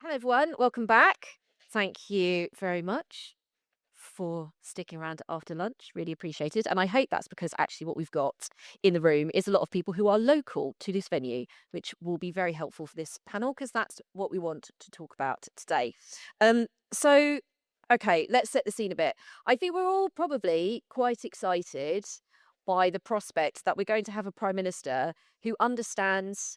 Hello, everyone. Welcome back. Thank you very much for sticking around after lunch. Really appreciate it. And I hope that's because actually what we've got in the room is a lot of people who are local to this venue, which will be very helpful for this panel because that's what we want to talk about today. So, okay, let's set the scene a bit. I think we're all probably quite excited by the prospect that we're going to have a prime minister who understands.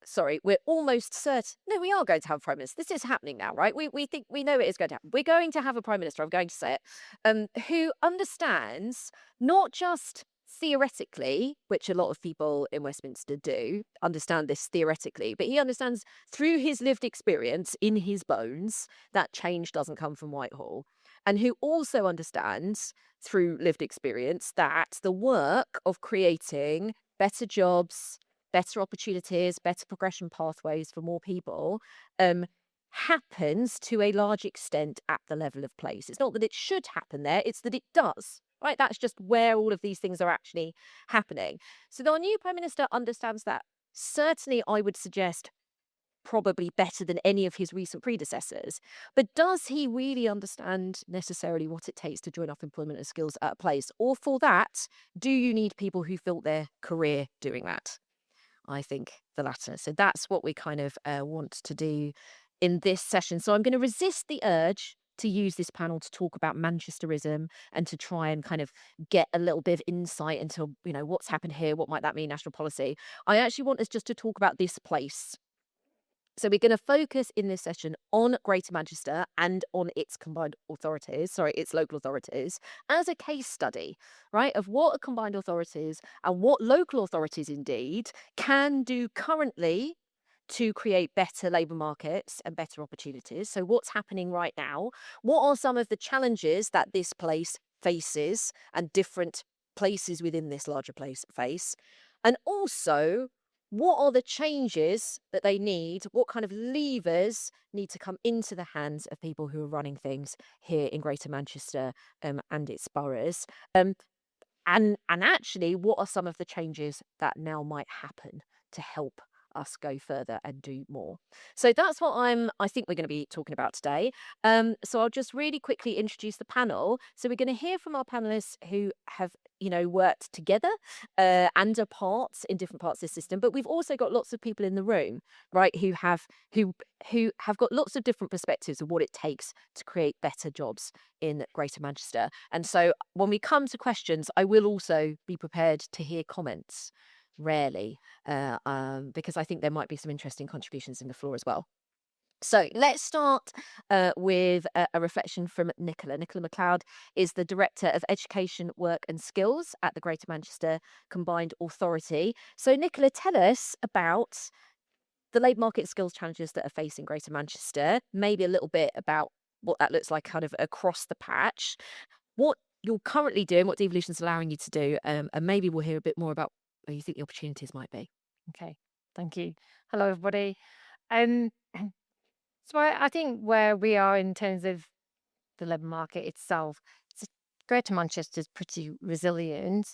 Sorry, we're almost certain. No, we are going to have a prime minister. This is happening now, right? We think we know it is going to happen. We're going to have a prime minister. I'm going to say it, who understands not just theoretically, which a lot of people in Westminster do understand this theoretically, but he understands through his lived experience in his bones that change doesn't come from Whitehall, and who also understands through lived experience that the work of creating better jobs, better opportunities, better progression pathways for more people, happens to a large extent at the level of place. It's not that it should happen there, it's that it does. Right? That's just where all of these things are actually happening. So our new Prime Minister understands that. Certainly, I would suggest probably better than any of his recent predecessors. But does he really understand necessarily what it takes to join up employment and skills at a place? Or for that, do you need people who built their career doing that? I think the latter. So that's what we kind of want to do in this session. So I'm going to resist the urge to use this panel to talk about Manchesterism and to try and kind of get a little bit of insight into, what's happened here, what might that mean, national policy. I actually want us just to talk about this place. So we're going to focus in this session on Greater Manchester and on its its local authorities, as a case study, right, of what combined authorities and what local authorities indeed can do currently to create better labour markets and better opportunities. So what's happening right now? What are some of the challenges that this place faces and different places within this larger place face? And also, what are the changes that they need? What kind of levers need to come into the hands of people who are running things here in Greater Manchester and its boroughs? And actually, what are some of the changes that now might happen to help us go further and do more? So that's what I think we're going to be talking about today. So I'll just really quickly introduce the panel. So we're going to hear from our panelists who have worked together and apart in different parts of the system, but we've also got lots of people in the room, right, who have got lots of different perspectives of what it takes to create better jobs in Greater Manchester. And so when we come to questions, I will also be prepared to hear comments, rarely, because I think there might be some interesting contributions in the floor as well. So let's start with a reflection from Nicola. Nicola MacLeod is the Director of Education, Work and Skills at the Greater Manchester Combined Authority. So Nicola, tell us about the labour market skills challenges that are facing Greater Manchester, maybe a little bit about what that looks like kind of across the patch, what you're currently doing, what devolution is allowing you to do, and maybe we'll hear a bit more about where you think the opportunities might be. Okay, thank you. Hello, everybody. Um, so I think where we are in terms of the labour market itself, Greater Manchester is pretty resilient,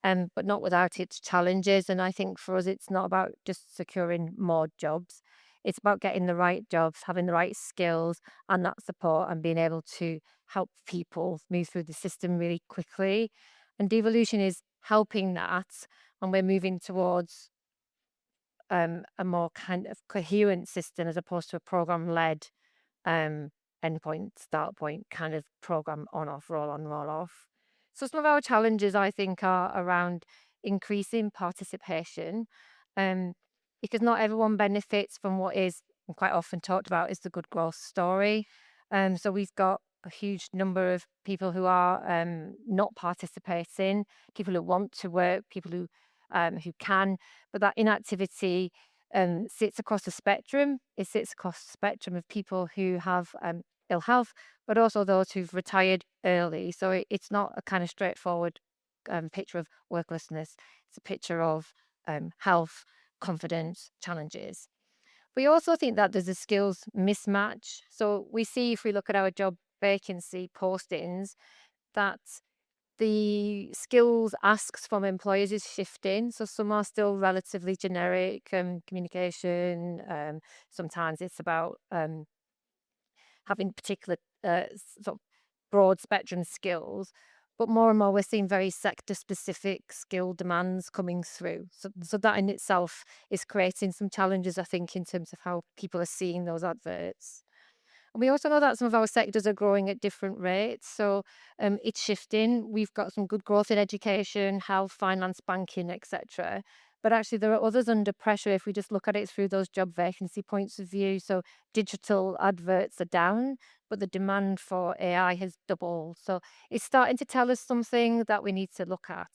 but not without its challenges. And I think for us, it's not about just securing more jobs. It's about getting the right jobs, having the right skills and that support, and being able to help people move through the system really quickly. And devolution is helping that, and we're moving towards a more kind of coherent system as opposed to a program-led um, endpoint, start point kind of program on off, roll on, roll off. So some of our challenges, I think, are around increasing participation, um, because not everyone benefits from what is quite often talked about is the good growth story. So we've got a huge number of people who are not participating, people who want to work, people who can, but that inactivity sits across the spectrum. It sits across the spectrum of people who have ill health, but also those who've retired early. So it's not a kind of straightforward picture of worklessness. It's a picture of health, confidence, challenges. We also think that there's a skills mismatch. So we see, if we look at our job vacancy postings, that the skills asks from employers is shifting. So some are still relatively generic, communication. Sometimes it's about having particular sort of broad spectrum skills. But more and more, we're seeing very sector specific skill demands coming through. So that in itself is creating some challenges, I think, in terms of how people are seeing those adverts. And we also know that some of our sectors are growing at different rates. So it's shifting. We've got some good growth in education, health, finance, banking, etc. But actually, there are others under pressure if we just look at it through those job vacancy points of view. So digital adverts are down, but the demand for AI has doubled. So it's starting to tell us something that we need to look at.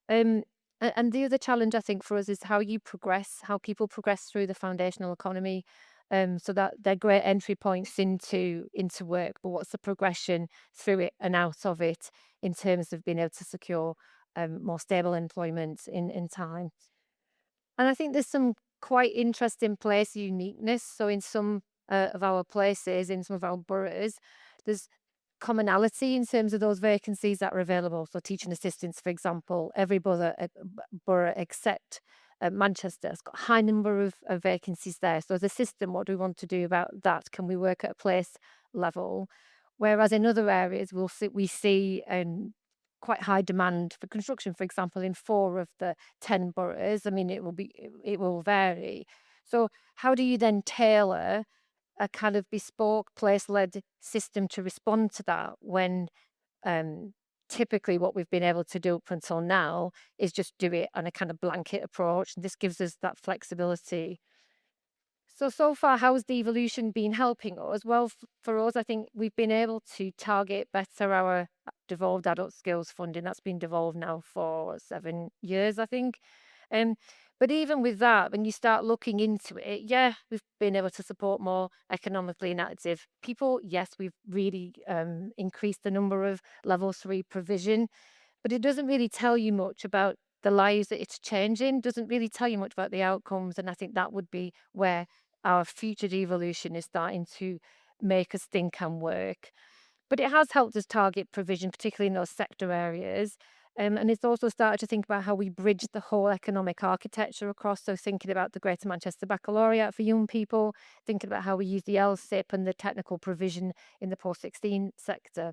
Um, and the other challenge I think for us is how you progress, how people progress through the foundational economy, so that they're great entry points into work. But what's the progression through it and out of it in terms of being able to secure more stable employment in time? And I think there's some quite interesting place uniqueness. So in some of our places, in some of our boroughs, there's commonality in terms of those vacancies that are available. So teaching assistants, for example, every borough except Manchester has got a high number of vacancies there. So as a system, what do we want to do about that? Can we work at a place level? Whereas in other areas, we see quite high demand for construction, for example, in 4 of the 10 boroughs. I mean, it will vary. So how do you then tailor a kind of bespoke place-led system to respond to that when um, typically what we've been able to do up until now is just do it on a kind of blanket approach. And this gives us that flexibility. So far, how has devolution been helping us? Well, for us, I think we've been able to target better our devolved adult skills funding. That's been devolved now for 7 years, I think. Um, but even with that, when you start looking into it, yeah, we've been able to support more economically inactive people. Yes, we've really increased the number of level 3 provision, but it doesn't really tell you much about the lives that it's changing, doesn't really tell you much about the outcomes. And I think that would be where our future devolution is starting to make us think and work. But it has helped us target provision, particularly in those sector areas. And it's also started to think about how we bridge the whole economic architecture across. So, thinking about the Greater Manchester Baccalaureate for young people, thinking about how we use the LSIP and the technical provision in the post 16 sector.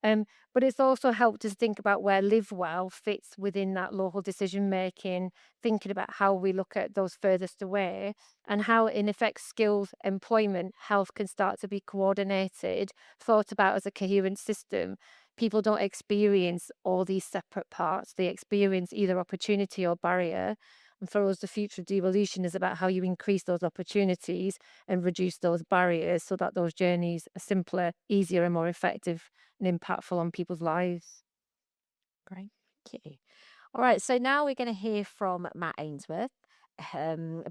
Um, but it's also helped us think about where live well fits within that local decision making, thinking about how we look at those furthest away and how, in effect, skills, employment, health can start to be coordinated, thought about as a coherent system. People don't experience all these separate parts, they experience either opportunity or barrier. And for us, the future of devolution is about how you increase those opportunities and reduce those barriers so that those journeys are simpler, easier, and more effective and impactful on people's lives. Great. Thank you. All right. So now we're going to hear from Matt Ainsworth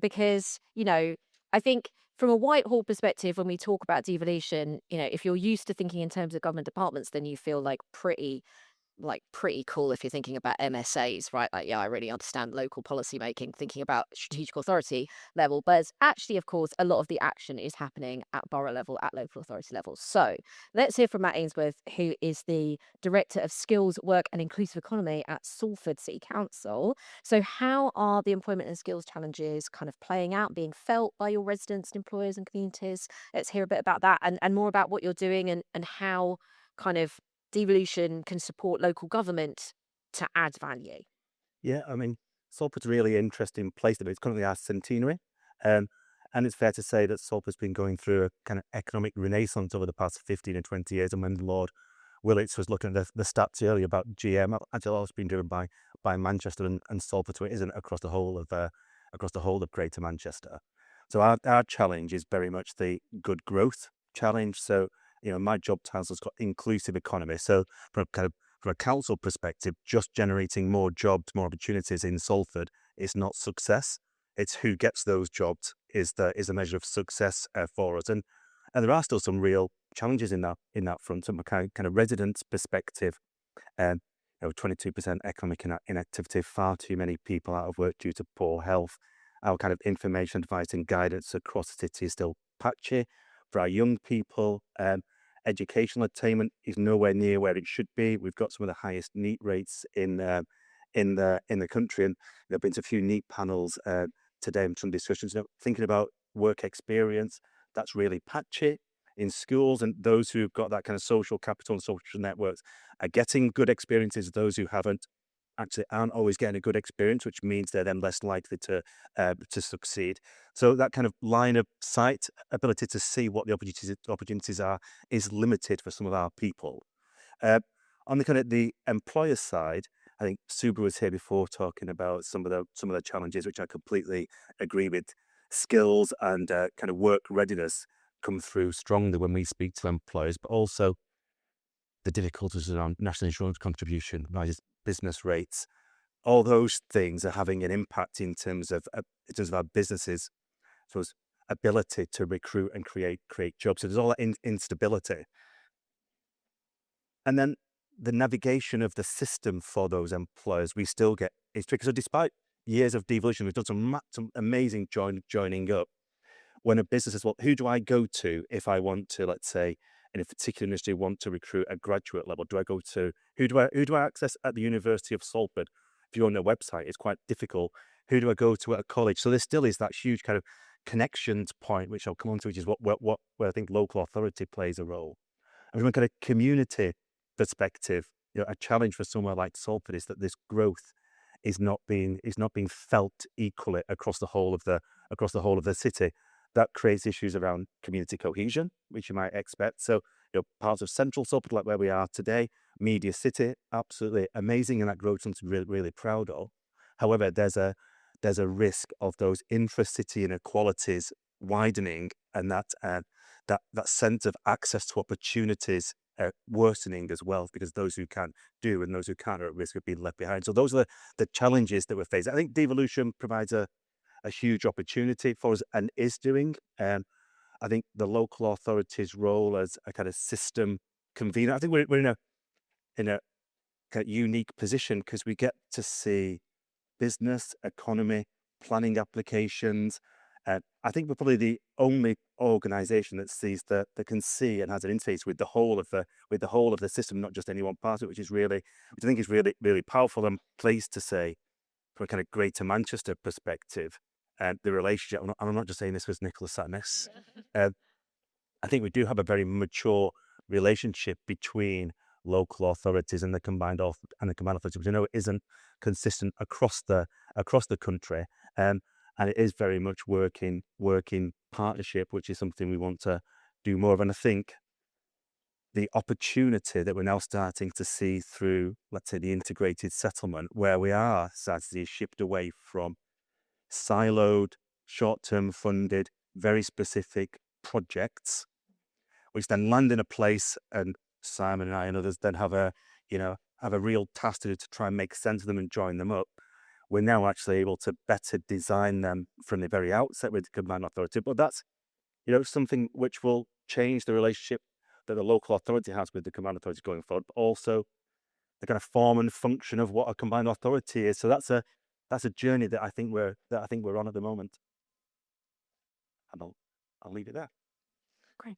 because, I think from a Whitehall perspective, when we talk about devolution, if you're used to thinking in terms of government departments, then you feel pretty cool if you're thinking about MSAs, right? Like, yeah, I really understand local policy making, thinking about strategic authority level. But actually, of course, a lot of the action is happening at borough level, at local authority level. So let's hear from Matt Ainsworth, who is the Director of Skills, Work and Inclusive Economy at Salford City Council. So, how are the employment and skills challenges kind of playing out, being felt by your residents, employers, and communities? Let's hear a bit about that and more about what you're doing and how kind of devolution can support local government to add value. Yeah, I mean, Salford's a really interesting place to be. It's currently our centenary. Um, and it's fair to say that Salford's been going through a kind of economic renaissance over the past 15 and 20 years. And when Lord Willits was looking at the stats earlier about GM, actually all it's been driven by Manchester and Salford, so it isn't across the whole of Greater Manchester. So our challenge is very much the good growth challenge. So, my job title's got inclusive economy. So from a council perspective, just generating more jobs, more opportunities in Salford is not success. It's who gets those jobs is a measure of success for us. And there are still some real challenges in that front. From a kind of residents' perspective, 22% economic inactivity, far too many people out of work due to poor health. Our kind of information, advice, and guidance across the city is still patchy. For our young people, educational attainment is nowhere near where it should be. We've got some of the highest NEET rates in the country, and there have been a few NEET panels today and some discussions. Thinking about work experience, that's really patchy. in schools, and those who've got that kind of social capital and social networks are getting good experiences. Those who haven't actually aren't always getting a good experience, which means they're then less likely to succeed. So that kind of line of sight, ability to see what the opportunities are, is limited for some of our people. Uh, on the kind of the employer side, I think Suba was here before talking about some of the challenges, which I completely agree with. Skills and kind of work readiness come through strongly when we speak to employers, but also the difficulties around national insurance contribution, rises business rates. All those things are having an impact in terms of our businesses, so it's ability to recruit and create jobs. So there's all that instability. And then the navigation of the system for those employers, we still get it's tricky. So despite years of devolution, we've done some amazing joining up. When a business says, well, who do I go to if I want to, let's say, in a particular industry, want to recruit a graduate level? Do I go to who do I access at the University of Salford? If you're on their website, it's quite difficult. Who do I go to at a college? So there still is that huge kind of connections point, which I'll come on to, which is where I think local authority plays a role. And from a kind of community perspective, a challenge for somewhere like Salford is that this growth is not being felt equally across the whole of the city. That creates issues around community cohesion, which you might expect. So, parts of central Salford, like where we are today, Media City, absolutely amazing, and that growth something really, really proud of. However, there's a risk of those intra-city inequalities widening, and that sense of access to opportunities worsening as well, because those who can do and those who can't are at risk of being left behind. So those are the challenges that we're facing. I think devolution provides a huge opportunity for us and is doing. I think the local authority's role as a kind of system convener, I think we're in a kind of unique position because we get to see business, economy, planning applications. I think we're probably the only organisation that can see and has an interface with the whole of the system, not just any one part of it, which I think is really, really powerful. I'm pleased to say, from a kind of Greater Manchester perspective, the relationship. I'm not just saying this because Nicholas sat next. Uh, I think we do have a very mature relationship between local authorities and the combined authorities, which I know isn't consistent across the country. And it is very much working partnership, which is something we want to do more of. And I think the opportunity that we're now starting to see through, let's say, the integrated settlement, where we are starting to see a shift away from siloed, short-term funded, very specific projects, which then land in a place, and Simon and I and others then have a real task to do to try and make sense of them and join them up. We're now actually able to better design them from the very outset with the combined authority. But that's something which will change the relationship that the local authority has with the combined authority going forward, but also the kind of form and function of what a combined authority is. So that's a journey that I think we're on at the moment. And I'll leave it there. Great.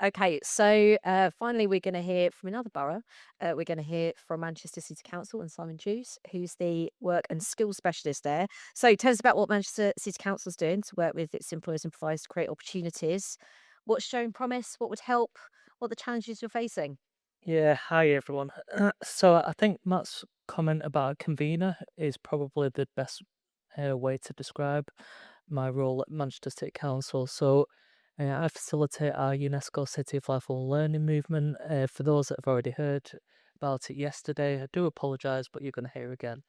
Okay, so finally, we're going to hear from another borough. We're going to hear from Manchester City Council and Simon Jews, who's the work and skills specialist there. So tell us about what Manchester City Council is doing to work with its employers and providers to create opportunities. What's showing promise? What would help? What are the challenges you're facing? Yeah, hi everyone. So I think Matt's comment about a convener is probably the best way to describe my role at Manchester City Council. So I facilitate our UNESCO City of Lifelong Learning movement. For those that have already heard about it yesterday, I do apologise, but you're going to hear again.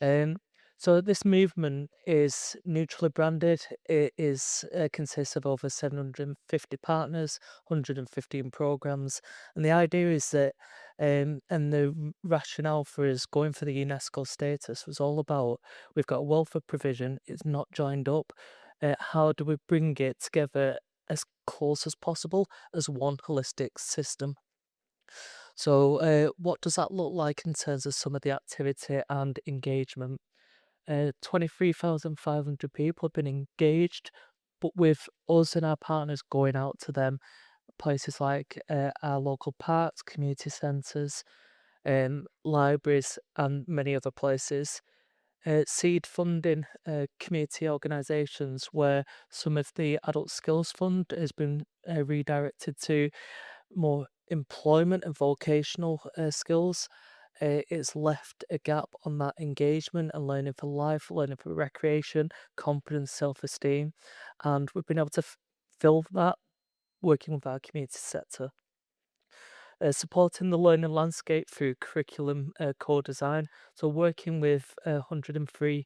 Um, so this movement is neutrally branded. It is consists of over 750 partners, 115 programs, and the idea is that, and the rationale for us going for the UNESCO status was all about we've got a wealth of provision. It's not joined up. How do we bring it together as close as possible as one holistic system? So, what does that look like in terms of some of the activity and engagement? 23,500 people have been engaged, but with us and our partners going out to them, places like our local parks, community centres, libraries, and many other places. seed funding community organisations where some of the adult skills fund has been redirected to more employment and vocational skills. It's left a gap on that engagement and learning for life, learning for recreation, confidence, self-esteem, and we've been able to fill that working with our community sector. Supporting the learning landscape through curriculum co-design. So working with 103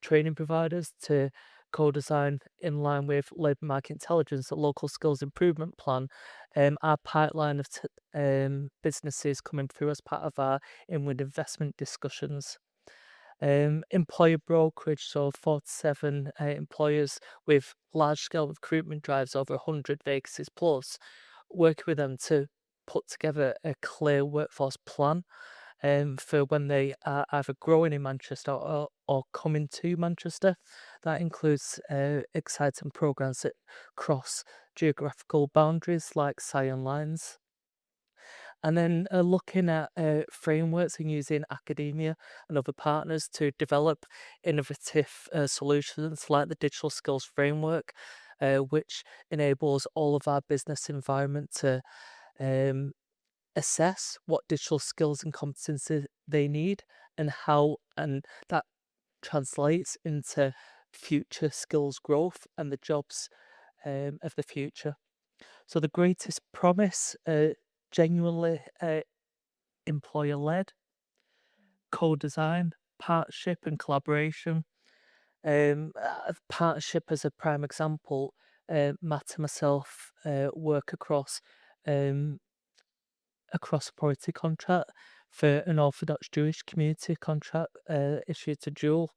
training providers to co-design in line with labour market intelligence, the local skills improvement plan. Our pipeline of businesses coming through as part of our inward investment discussions. Employer brokerage, so 47 employers with large scale recruitment drives over 100 vacancies plus, working with them to put together a clear workforce plan for when they are either growing in Manchester or coming to Manchester. That includes exciting programs that cross geographical boundaries like Scion Lines. And then looking at frameworks and using academia and other partners to develop innovative solutions like the Digital Skills Framework, which enables all of our business environment to um, assess what digital skills and competencies they need and how, and that translates into future skills growth and the jobs of the future. So the greatest promise, genuinely employer-led, co-design, partnership and collaboration. Partnership as a prime example, Matt and myself work um, across a priority contract for an Orthodox Jewish community contract issued to Jewel,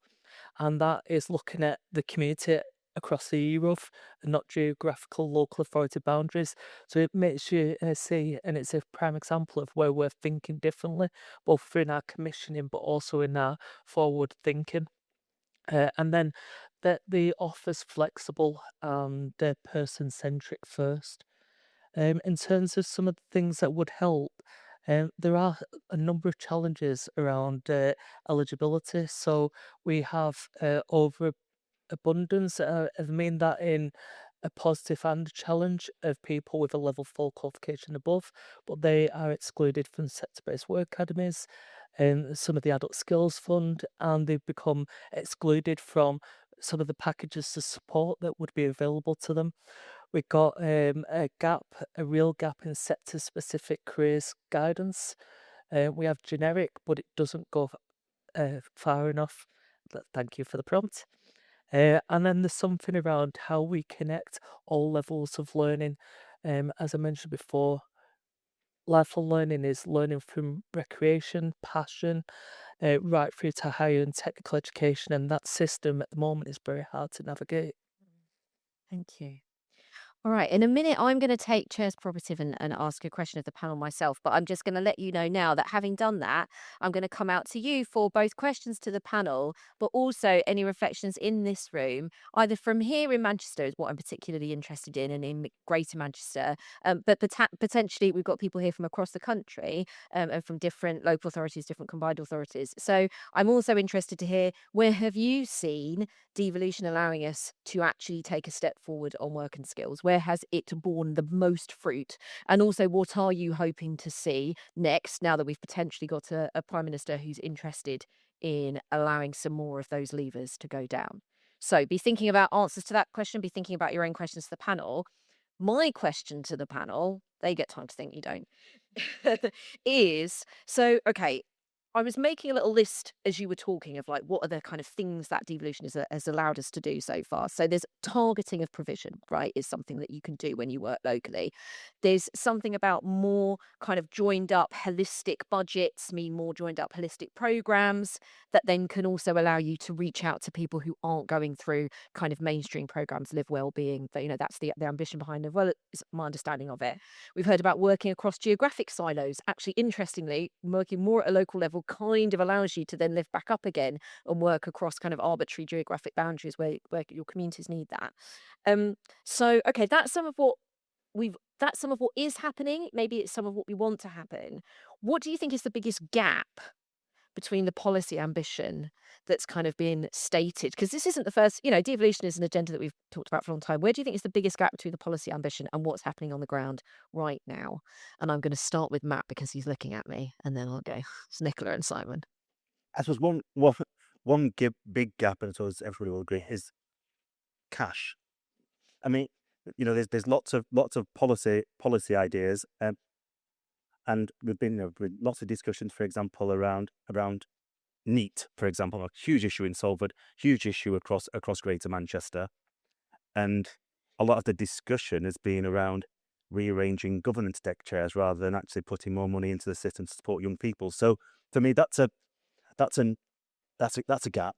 and that is looking at the community across the Europe and not geographical local authority boundaries. So it makes you see, and it's a prime example of where we're thinking differently, both in our commissioning but also in our forward thinking. And then that the offer's flexible and person centric first. In terms of some of the things that would help, there are a number of challenges around eligibility. So we have overabundance. I mean that in a positive and a challenge of people with a level 4 qualification above, but they are excluded from sector-based work academies and some of the adult skills fund, and they've become excluded from some of the packages of support that would be available to them. We've got a real gap in sector-specific careers guidance. We have generic, but it doesn't go far enough. Thank you for the prompt. And then there's something around how we connect all levels of learning. As I mentioned before, lifelong learning is learning from recreation, passion, right through to higher and technical education, and that system at the moment is very hard to navigate. Thank you. All right. In a minute, I'm going to take Chair's prerogative and ask a question of the panel myself. But I'm just going to let you know now that having done that, I'm going to come out to you for both questions to the panel, but also any reflections in this room, either from here in Manchester, is what I'm particularly interested in, and in Greater Manchester. But potentially, we've got people here from across the country and from different local authorities, different combined authorities. So I'm also interested to hear, where have you seen devolution allowing us to actually take a step forward on work and skills? Where has it borne the most fruit? And also, what are you hoping to see next, now that we've potentially got a Prime Minister who's interested in allowing some more of those levers to go down? So be thinking about answers to that question, be thinking about your own questions to the panel. My question to the panel, they get time to think, you don't, is, so, okay, I was making a little list as you were talking of like what are the kind of things that devolution has allowed us to do so far. So there's targeting of provision, right, is something that you can do when you work locally. There's something about more kind of joined up holistic budgets, mean more joined up holistic programs that then can also allow you to reach out to people who aren't going through kind of mainstream programs, live well-being. But, that's the ambition behind it. Well, it's my understanding of it. We've heard about working across geographic silos. Actually, interestingly, working more at a local level kind of allows you to then lift back up again and work across kind of arbitrary geographic boundaries where your communities need that. So, okay, that's some of what is happening. Maybe it's some of what we want to happen. What do you think is the biggest gap between the policy ambition that's kind of been stated? Because this isn't the first, devolution is an agenda that we've talked about for a long time. Where do you think is the biggest gap between the policy ambition and what's happening on the ground right now? And I'm going to start with Matt because he's looking at me, and then I'll go. It's Nicola and Simon. I suppose big gap, and so as everybody will agree, is cash. I mean, there's lots of policy ideas, and we've been with lots of discussions, for example, around NEAT, for example, a huge issue in Salford, huge issue across Greater Manchester, and a lot of the discussion has been around rearranging governance deck chairs rather than actually putting more money into the system to support young people. So for me, that's a gap.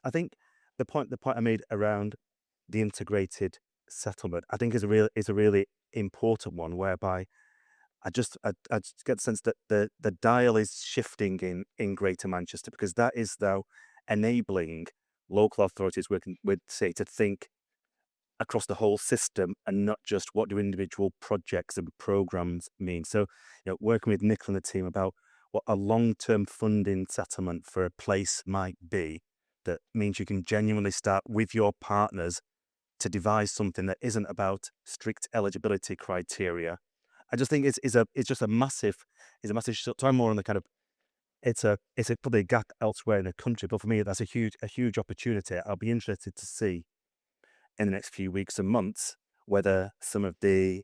I think the point I made around the integrated settlement, I think is a really important one, whereby I just get the sense that the dial is shifting in Greater Manchester, because that is now enabling local authorities working with, say, to think across the whole system and not just what do individual projects and programs mean. So, working with Nicola and the team about what a long-term funding settlement for a place might be, that means you can genuinely start with your partners to devise something that isn't about strict eligibility criteria. I just think it's just a massive so I'm more on the kind of, it's probably a gap elsewhere in the country, but for me that's a huge opportunity. I'll be interested to see in the next few weeks and months whether some of the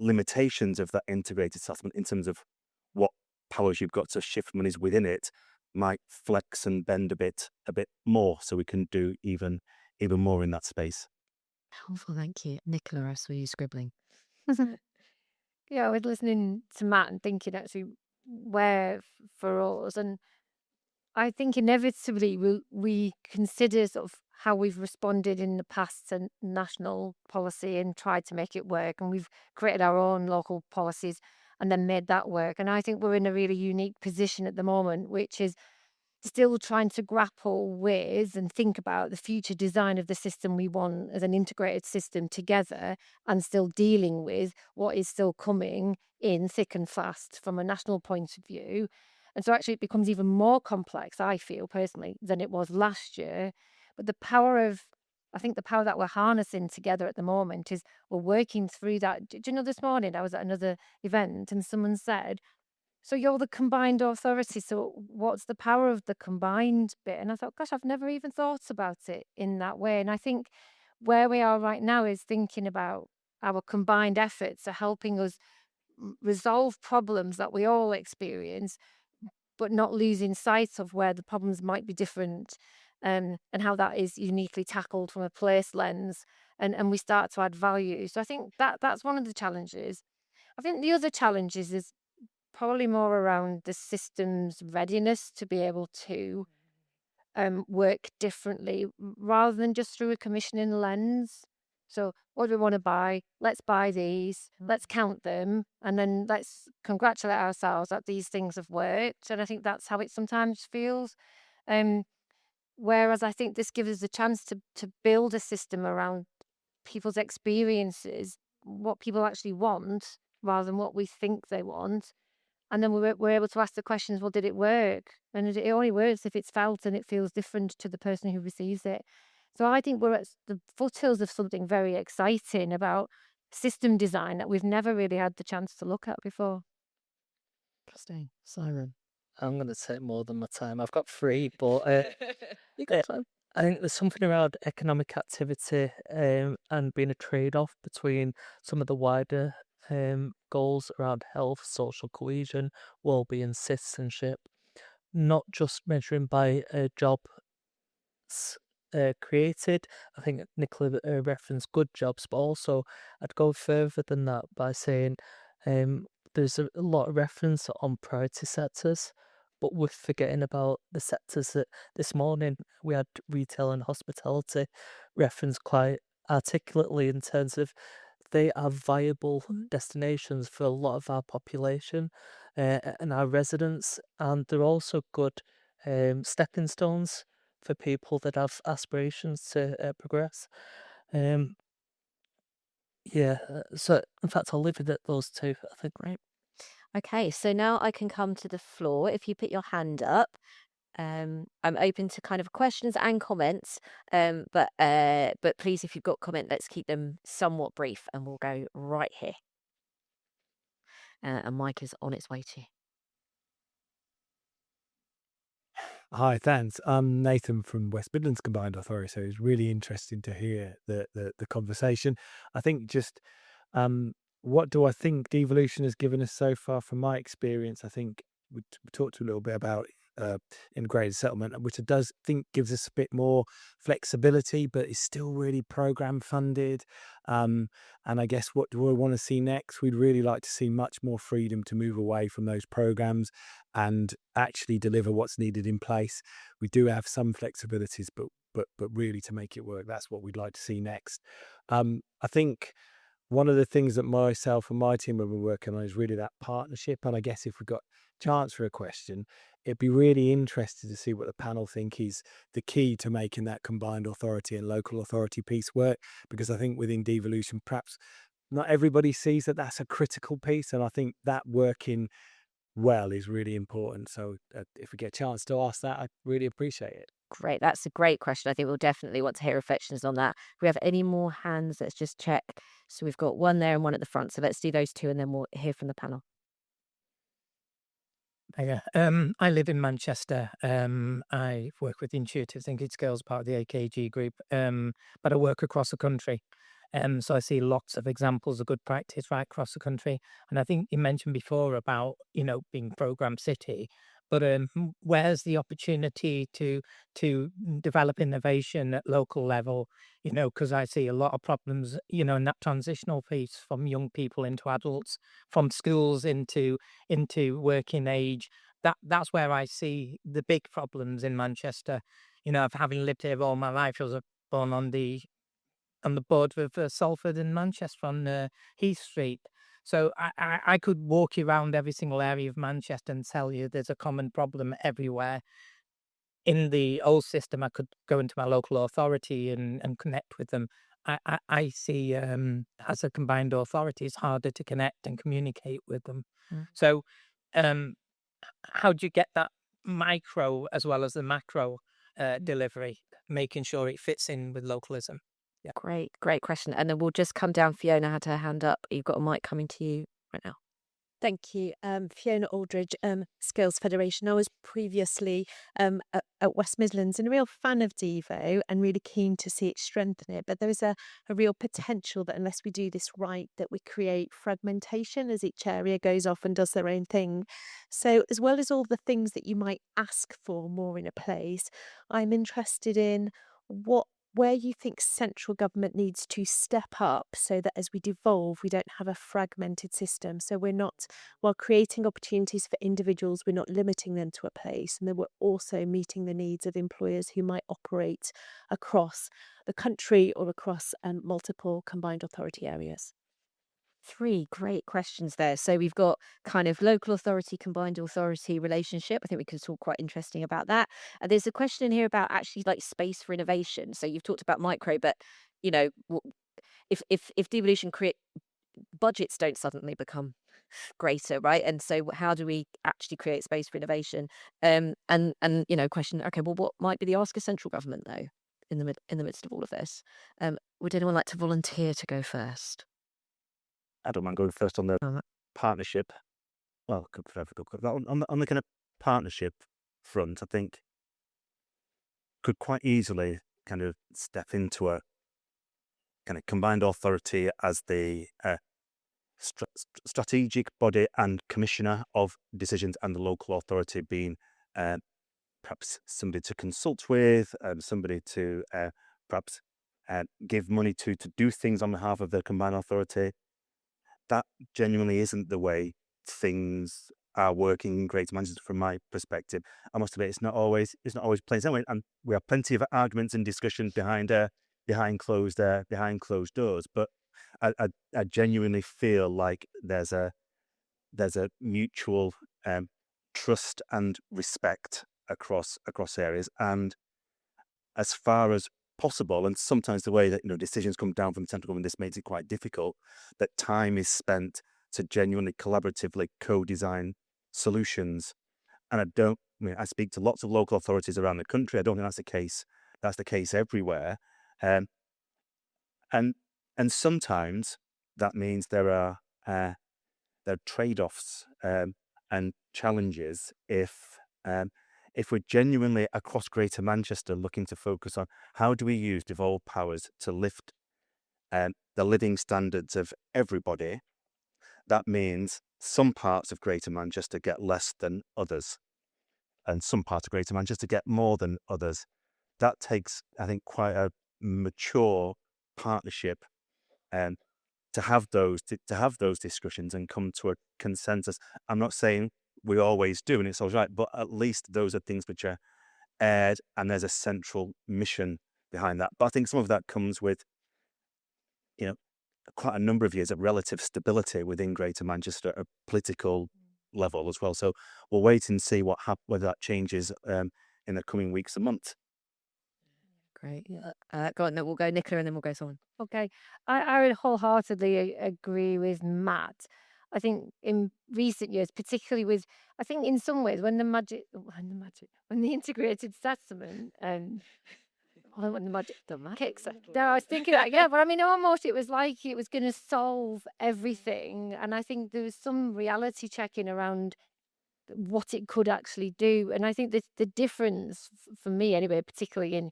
limitations of that integrated settlement in terms of what powers you've got to shift monies within it might flex and bend a bit more, so we can do even more in that space. Helpful, thank you. Nicola, I saw you scribbling. Yeah, I was listening to Matt and thinking actually where for us, and I think inevitably we consider sort of how we've responded in the past to national policy and tried to make it work, and we've created our own local policies and then made that work. And I think we're in a really unique position at the moment, which is still trying to grapple with and think about the future design of the system we want as an integrated system together, and still dealing with what is still coming in thick and fast from a national point of view. And so actually it becomes even more complex, I feel personally, than it was last year. But I think the power that we're harnessing together at the moment is we're working through that. Do you know, this morning I was at another event and someone said, so you're the combined authority. So what's the power of the combined bit? And I thought, gosh, I've never even thought about it in that way. And I think where we are right now is thinking about our combined efforts are helping us resolve problems that we all experience, but not losing sight of where the problems might be different, and how that is uniquely tackled from a place lens. And we start to add value. So I think that's one of the challenges. I think the other challenges is probably more around the system's readiness to be able to work differently rather than just through a commissioning lens. So, what do we want to buy? Let's buy these, let's count them, and then let's congratulate ourselves that these things have worked. And I think that's how it sometimes feels. Um, Whereas I think this gives us a chance to build a system around people's experiences, what people actually want, rather than what we think they want. And then we're able to ask the questions, well, did it work? And it only works if it's felt and it feels different to the person who receives it. So I think we're at the foothills of something very exciting about system design that we've never really had the chance to look at before. Interesting. Simon. I'm going to take more than my time. I've got three, but You got uh, time. I think there's something around economic activity and being a trade-off between some of the wider goals around health, social cohesion, well-being, citizenship, not just measuring by jobs created. I think Nicola referenced good jobs, but also I'd go further than that by saying there's a lot of reference on priority sectors, but we're forgetting about the sectors that this morning we had retail and hospitality referenced quite articulately in terms of they are viable destinations for a lot of our population and our residents, and they're also good stepping stones for people that have aspirations to progress. Um, yeah, so in fact, I'll leave it at those two, I think. Great. Okay, so now I can come to the floor. If you put your hand up, I'm open to kind of questions and comments. But please, if you've got comment, let's keep them somewhat brief, and we'll go right here. And Mike is on its way to you. Hi, thanks. I'm Nathan from West Midlands Combined Authority, so it's really interesting to hear the conversation. I think just what do I think devolution has given us so far from my experience? I think we talked a little bit about integrated settlement, which I does think gives us a bit more flexibility, but is still really program funded. And I guess what do I want to see next? We'd really like to see much more freedom to move away from those programs and actually deliver what's needed in place. We do have some flexibilities, but really to make it work, that's what we'd like to see next. I think one of the things that myself and my team have been working on is really that partnership. And I guess if we got chance for a question, it'd be really interested to see what the panel think is the key to making that combined authority and local authority piece work. Because I think within devolution, perhaps not everybody sees that that's a critical piece. And I think that working well is really important. So if we get a chance to ask that, I'd really appreciate it. Great, that's a great question. I think we'll definitely want to hear reflections on that. If we have any more hands, let's just check. So we've got one there and one at the front. So let's do those two, and then we'll hear from the panel. Yeah, I live in Manchester. I work with Intuitive Thinking Skills, part of the AKG group, but I work across the country. So I see lots of examples of good practice right across the country. And I think you mentioned before about, being program city, but where's the opportunity to develop innovation at local level? Because I see a lot of problems, in that transitional piece from young people into adults, from schools into working age. That's where I see the big problems in Manchester. Of having lived here all my life, I was born on the board with Salford and Manchester on Heath Street. So I could walk you around every single area of Manchester and tell you there's a common problem everywhere. In the old system, I could go into my local authority and connect with them. I see as a combined authority, it's harder to connect and communicate with them. Mm. So um, how do you get that micro as well as the macro delivery, making sure it fits in with localism? Yeah. Great question. And then we'll just come down. Fiona had her hand up. You've got a mic coming to you right now. Thank you. Fiona Aldridge, Skills Federation. I was previously at West Midlands and a real fan of Devo and really keen to see it strengthen it. But there is a real potential that unless we do this right, that we create fragmentation as each area goes off and does their own thing. So as well as all the things that you might ask for more in a place, I'm interested in where you think central government needs to step up so that as we devolve, we don't have a fragmented system. So we're not, while creating opportunities for individuals, we're not limiting them to a place. And then we're also meeting the needs of employers who might operate across the country or across multiple combined authority areas. Three great questions there. So we've got kind of local authority, combined authority relationship. I think we could talk quite interesting about that. And there's a question in here about actually like space for innovation. So you've talked about micro, but if devolution create budgets don't suddenly become greater, right? And so how do we actually create space for innovation? And question. Okay, well, what might be the ask of central government though in the midst of all of this? Would anyone like to volunteer to go first? I don't mind going first on the Uh, partnership. Well, could forever go quick. On the kind of partnership front, I think could quite easily kind of step into a kind of combined authority as the strategic body and commissioner of decisions, and the local authority being perhaps somebody to consult with, somebody to perhaps give money to do things on behalf of the combined authority. That genuinely isn't the way things are working in Greater Manchester from my perspective. I must admit, it's not always plain sailing, and we have plenty of arguments and discussions behind closed doors. But I genuinely feel like there's a mutual trust and respect across areas, and as far as possible, and sometimes the way that decisions come down from central government, this makes it quite difficult, that time is spent to genuinely collaboratively co-design solutions. And I speak to lots of local authorities around the country. I don't think that's the case. That's the case everywhere. Um, and and sometimes that means there are trade-offs and challenges if we're genuinely across Greater Manchester looking to focus on how do we use devolved powers to lift the living standards of everybody. That means some parts of Greater Manchester get less than others, and some parts of Greater Manchester get more than others. That takes, I think, quite a mature partnership um, to have those discussions and come to a consensus. I'm not saying we always do, and it's all right, but at least those are things which are aired, and there's a central mission behind that. But I think some of that comes with, you know, quite a number of years of relative stability within Greater Manchester at a political level as well. So we'll wait and see whether that changes in the coming weeks and months. Great. Go on, then we'll go Nicola and then we'll go someone. Okay, I would wholeheartedly agree with Matt. I think in recent years, particularly with, I think in some ways when the integrated settlement I want the magic kicks. No, I was thinking that, yeah, but I mean, almost it was like it was going to solve everything, and I think there was some reality checking around what it could actually do, and I think the difference for me anyway, particularly in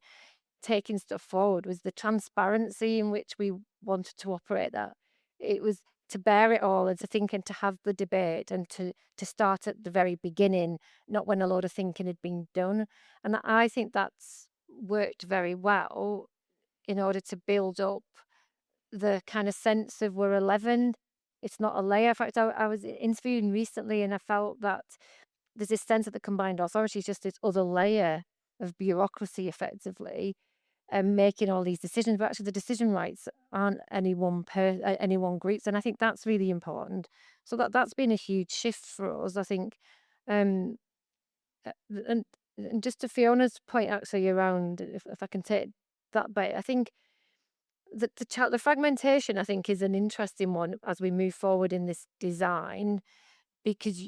taking stuff forward, was the transparency in which we wanted to operate that. It was to bear it all and to think and to have the debate and to start at the very beginning, not when a lot of thinking had been done. And I think that's worked very well in order to build up the kind of sense of we're 11. It's not a layer. In fact, I was interviewing recently and I felt that there's this sense that the combined authority is just this other layer of bureaucracy effectively and making all these decisions, but actually the decision rights aren't any one group's, and I think that's really important. So that's been a huge shift for us, I think. Um, and just to Fiona's point, actually, around if I can take that bit, I think the fragmentation, I think, is an interesting one as we move forward in this design, because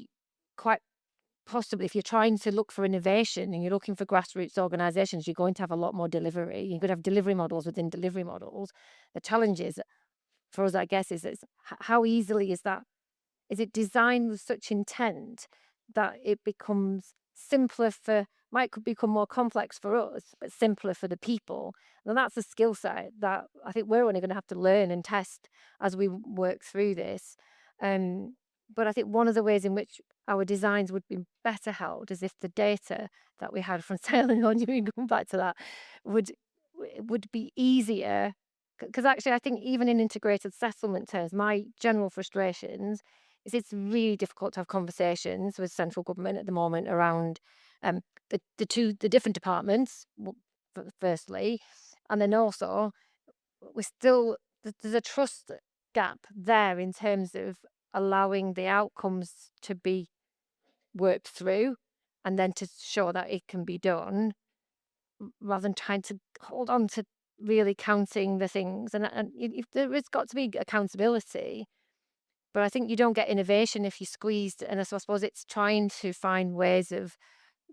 quite possibly if you're trying to look for innovation and you're looking for grassroots organizations, you're going to have a lot more delivery. You're going to have delivery models within delivery models. The challenge is for us, I guess, is how easily is that? Is it designed with such intent that it becomes simpler could become more complex for us, but simpler for the people? And that's a skill set that I think we're only going to have to learn and test as we work through this. But I think one of the ways in which our designs would be better held is if the data that we had from sailing on, you can come back to that, would be easier. Because actually, I think even in integrated settlement terms, my general frustrations is it's really difficult to have conversations with central government at the moment around the different departments, firstly, and then also there's a trust gap there in terms of allowing the outcomes to be worked through and then to show that it can be done rather than trying to hold on to really counting the things. And if there has got to be accountability, but I think you don't get innovation if you squeezed. And so I suppose it's trying to find ways of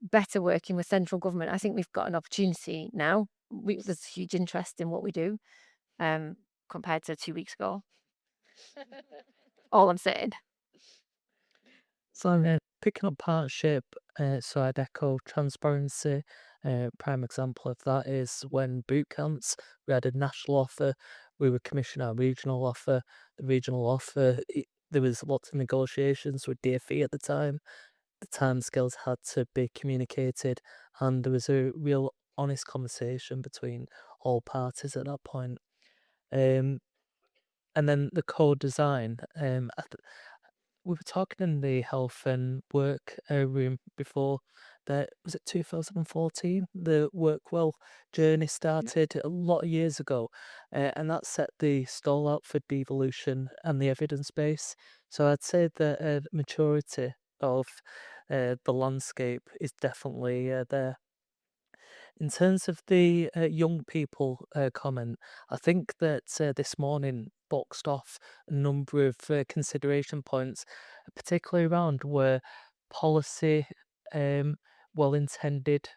better working with central government. I think we've got an opportunity now. There's huge interest in what we do compared to 2 weeks ago. All I'm saying. So picking up partnership, so I'd echo transparency. Prime example of that is when boot camps, we had a national offer, we were commissioning our regional offer. The regional offer, there was lots of negotiations with DfE at the time. The timescales had to be communicated, and there was a real honest conversation between all parties at that point. And then the co-design, we were talking in the health and work room before that, was it 2014? The Work Well journey started a lot of years ago, and that set the stall out for devolution and the evidence base. So I'd say that the maturity of the landscape is definitely there. In terms of the young people comment, I think that this morning boxed off a number of consideration points, particularly around where policy, um, well-intended,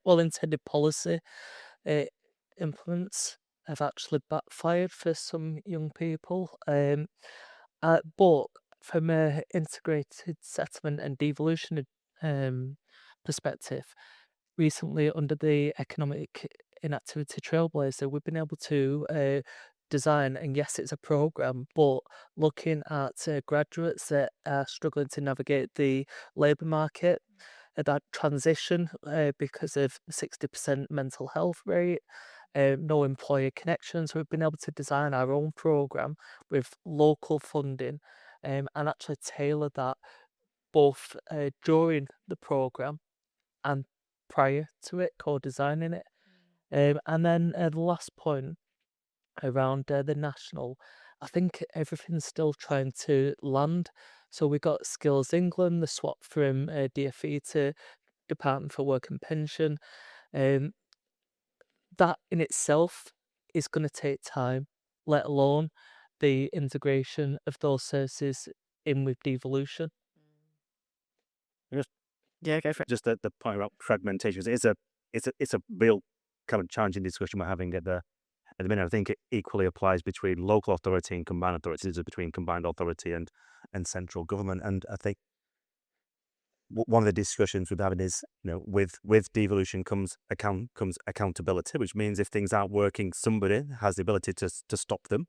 well-intended policy uh, implements have actually backfired for some young people. But from a integrated settlement and devolution um, perspective, recently under the economic inactivity trailblazer, we've been able to design, and yes, it's a program, but looking at graduates that are struggling to navigate the labour market, that transition because of 60% mental health rate, no employer connections. We've been able to design our own program with local funding and actually tailor that both during the program and prior to it, co-designing it. And then the last point around the national, I think everything's still trying to land. So we got Skills England, the swap from DFE to Department for Work and Pension. Um, that in itself is going to take time, let alone the integration of those services in with devolution. Just Yeah, go for it. just the point about fragmentation. It's a real kind of challenging discussion we're having at the minute. I think it equally applies between local authority and combined authority, between combined authority and central government. And I think one of the discussions we're having is, with devolution comes accountability, which means if things aren't working, somebody has the ability to stop them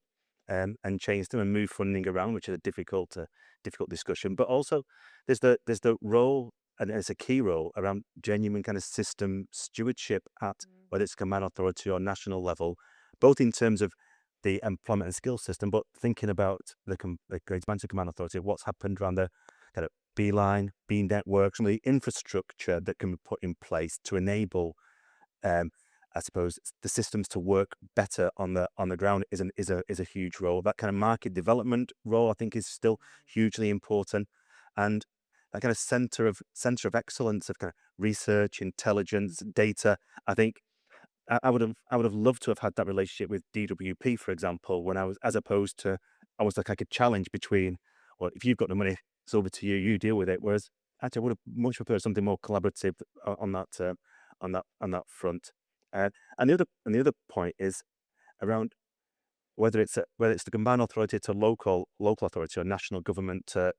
and change them and move funding around, which is a difficult discussion. But also, there's the role, and it's a key role around genuine kind of system stewardship at whether it's command authority or national level, both in terms of the employment and skills system, but thinking about the Greater Manchester Command Authority, what's happened around the kind of Beeline, Beam Network, some of the infrastructure that can be put in place to enable, I suppose, the systems to work better on the ground is a huge role. That kind of market development role, I think, is still hugely important, and that kind of center of excellence of kind of research, intelligence, data. I think I would have loved to have had that relationship with DWP, for example, when I was, as opposed to, I was like a challenge between, well, if you've got the money, it's over to you, you deal with it. Whereas actually, I would have much preferred something more collaborative on that front. And the other point is around whether it's the combined authority to local authority or national government to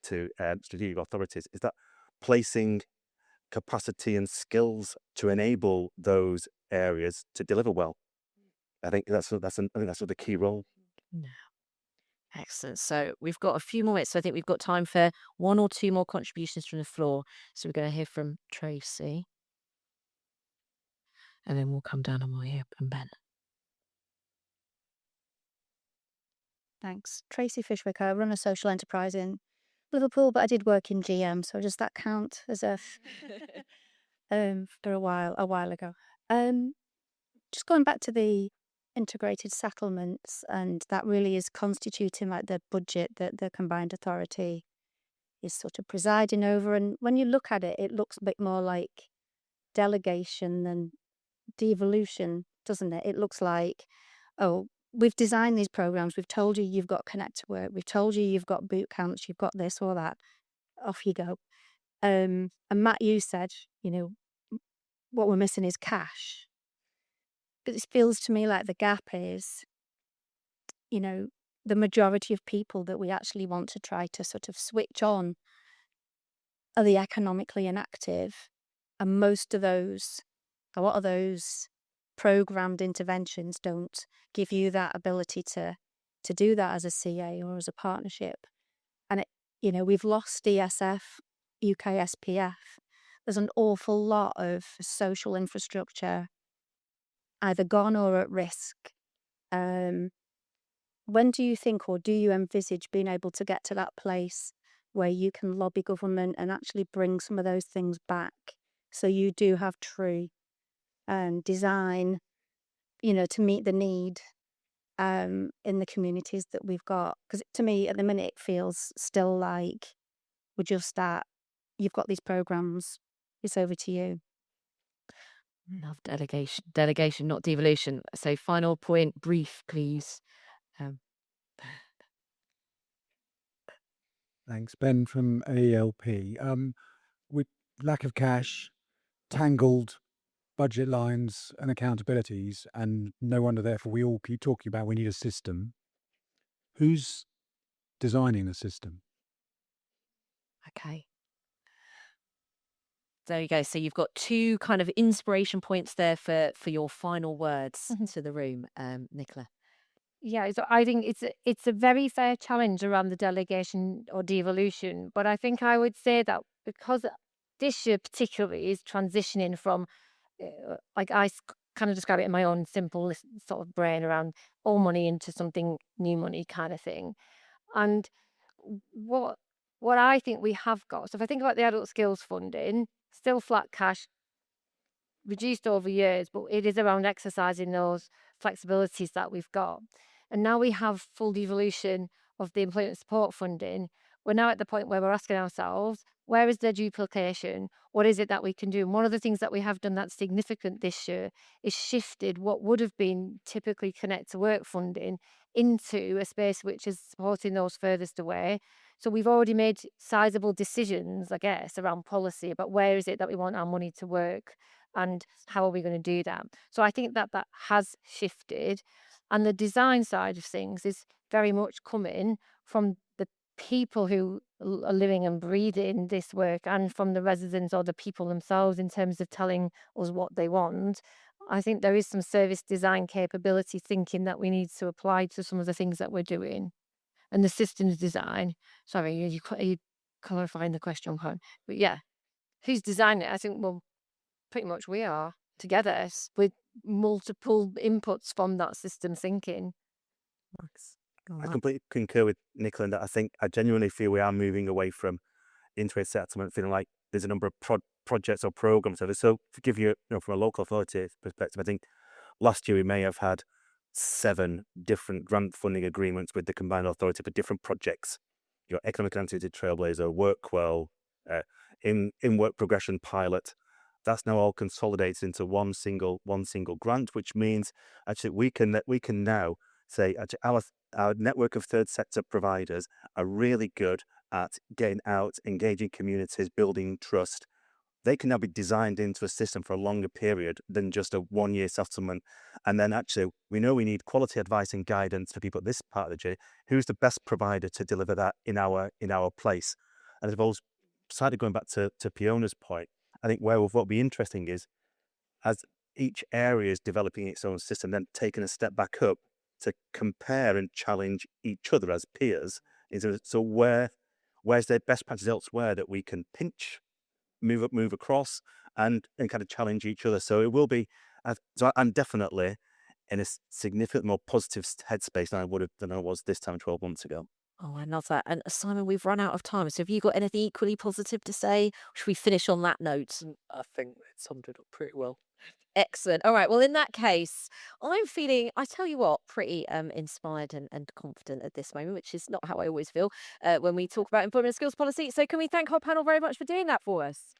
strategic authorities, is that placing capacity and skills to enable those areas to deliver well. I think that's the key role. No. Excellent. So we've got a few more minutes. So I think we've got time for one or two more contributions from the floor. So we're going to hear from Tracy, and then we'll come down and we'll hear from Ben. Thanks. Tracy Fishwick. I run a social enterprise in Liverpool, but I did work in GM, so does that count as a for a while ago? Just going back to the integrated settlements, and that really is constituting like the budget that the combined authority is sort of presiding over. And when you look at it, it looks a bit more like delegation than devolution, doesn't it? It looks like, oh, we've designed these programs, we've told you you've got connect to work, we've told you you've got boot camps, you've got this or that, off you go. And Matt, you said, what we're missing is cash. But it feels to me like the gap is, the majority of people that we actually want to try to sort of switch on are the economically inactive. And a lot of those programmed interventions don't give you that ability to do that as a CA or as a partnership. And we've lost DSF, UK SPF. There's an awful lot of social infrastructure either gone or at risk. When do you think, or do you envisage being able to get to that place where you can lobby government and actually bring some of those things back, so you do have true design, to meet the need in the communities that we've got? Because to me, at the minute, it feels still like we're just at, you've got these programs, it's over to you. Love delegation. Delegation, not devolution. So final point, brief, please. Um, Thanks, Ben from AELP. With lack of cash, tangled budget lines and accountabilities, and no wonder, therefore, we all keep talking about we need a system. Who's designing the system? okay. There you go. So you've got two kind of inspiration points there for your final words Mhm. to the room, Nicola. Yeah, so I think it's a very fair challenge around the delegation or devolution, but I think I would say that because this year particularly is transitioning from like kind of describe it in my own simple sort of brain around all money into something new money kind of thing. And what what I think we have got, so if I think about the adult skills funding, still flat cash, reduced over years, but it is around exercising those flexibilities that we've got. And now we have full devolution of the employment support funding. We're now at the point where we're asking ourselves, where is the duplication? What is it that we can do? And one of the things that we have done that's significant this year is shifted what would have been typically connect to work funding into a space which is supporting those furthest away. So we've already made sizable decisions, I guess, around policy about where is it that we want our money to work and how are we going to do that. So I think that that has shifted, and the design side of things is very much coming from the people who are living and breathing this work, and from the residents or the people themselves in terms of telling us what they want. I think there is some service design capability thinking that we need to apply to some of the things that we're doing, and the systems design. Sorry, are you clarifying the question, Con? But yeah, who's designing it? I think, well, pretty much we are together with multiple inputs from that system thinking. Max, go on, I Matt. completely concur with Nicola in that I genuinely feel we are moving away from integrated settlement, feeling like there's a number of projects or programs. So to give you, from a local authority perspective, I think last year we may have had 7 different grant funding agreements with the combined authority for different projects. Your economic activity trailblazer, Workwell, in work progression pilot. That's now all consolidated into one single grant, which means actually we can now say actually our network of third sector providers are really good at getting out, engaging communities, building trust. They can now be designed into a system for a longer period than just a 1-year settlement. And then actually, we know we need quality advice and guidance for people at this part of the journey. Who's the best provider to deliver that in our place? And I suppose, slightly going back to Fiona's point, I think what will be interesting is as each area is developing its own system, then taking a step back up to compare and challenge each other as peers. So where's their best practice elsewhere that we can pinch, move across, and kind of challenge each other. So it will be. So I'm definitely in a significant more positive headspace than I was this time 12 months ago. Oh, I love that. And Simon, we've run out of time. So have you got anything equally positive to say? Should we finish on that note? I think it summed it up pretty well. Excellent. All right. Well, in that case, I'm feeling, I tell you what, pretty inspired and confident at this moment, which is not how I always feel when we talk about employment and skills policy. So can we thank our panel very much for doing that for us?